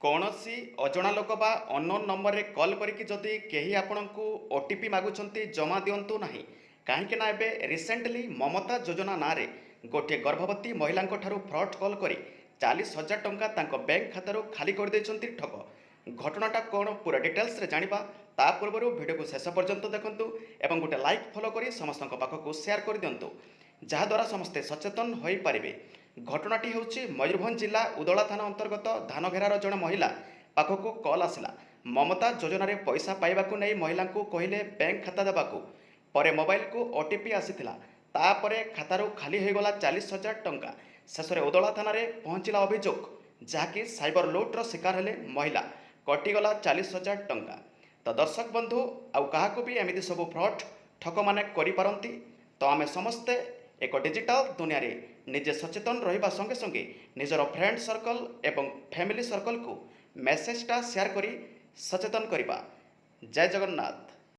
କୌଣସି ଅଜଣା ଲୋକ ବା ଅନନୋନ୍ ନମ୍ବରରେ କଲ୍ କରିକି ଯଦି କେହି ଆପଣଙ୍କୁ OTP ମାଗୁଛନ୍ତି ଜମା ଦିଅନ୍ତୁ ନାହିଁ। କାହିଁକି ନା ଏବେ ରିସେଣ୍ଟଲି ମମତା ଯୋଜନା ନାଁରେ ଗୋଟିଏ ଗର୍ଭବତୀ ମହିଳାଙ୍କ ଠାରୁ ଫ୍ରଡ୍ କଲ୍ କରି 40,000 ଟଙ୍କା ତାଙ୍କ ବ୍ୟାଙ୍କ ଖାତାରୁ ଖାଲି କରିଦେଇଛନ୍ତି ଠକ। ଘଟଣାଟା କ'ଣ ପୁରା ଡିଟେଲ୍ସରେ ଜାଣିବା ତା ପୂର୍ବରୁ ଭିଡ଼ିଓକୁ ଶେଷ ପର୍ଯ୍ୟନ୍ତ ଦେଖନ୍ତୁ ଏବଂ ଗୋଟେ ଲାଇକ୍ ଫଲୋ କରି ସମସ୍ତଙ୍କ ପାଖକୁ ସେୟାର କରିଦିଅନ୍ତୁ, ଯାହାଦ୍ୱାରା ସମସ୍ତେ ସଚେତନ ହୋଇପାରିବେ। ଘଟଣାଟି ହେଉଛି ମୟୂରଭଞ୍ଜ ଜିଲ୍ଲା ଉଦଳା ଥାନା ଅନ୍ତର୍ଗତ ଧାନଘେରାର ଜଣେ ମହିଳା ପାଖକୁ କଲ୍ ଆସିଲା। ମମତା ଯୋଜନାରେ ପଇସା ପାଇବାକୁ ନେଇ ମହିଳାଙ୍କୁ କହିଲେ ବ୍ୟାଙ୍କ ଖାତା ଦେବାକୁ। ପରେ ମୋବାଇଲକୁ OTP ଆସିଥିଲା। ତାପରେ ଖାତାରୁ ଖାଲି ହୋଇଗଲା 40,000 ଟଙ୍କା। ଶେଷରେ ଉଦଳା ଥାନାରେ ପହଞ୍ଚିଲା ଅଭିଯୋଗ, ଯାହାକି ସାଇବର ଲୁଟ୍ର ଶିକାର ହେଲେ ମହିଳା। କଟିଗଲା 40,000 ଟଙ୍କା। ତ ଦର୍ଶକ ବନ୍ଧୁ, ଆଉ କାହାକୁ ବି ଏମିତି ସବୁ ଫ୍ରଡ୍ ଠକମାନେ କରିପାରନ୍ତି। ତ ଆମେ ସମସ୍ତେ ଏକ ଡିଜିଟାଲ ଦୁନିଆରେ ନିଜେ ସଚେତନ ରହିବା ସଙ୍ଗେ ସଙ୍ଗେ ନିଜର ଫ୍ରେଣ୍ଡ ସର୍କଲ୍ ଏବଂ ଫ୍ୟାମିଲି ସର୍କଲ୍କୁ ମେସେଜଟା ସେୟାର କରି ସଚେତନ କରିବା। ଜୟ ଜଗନ୍ନାଥ।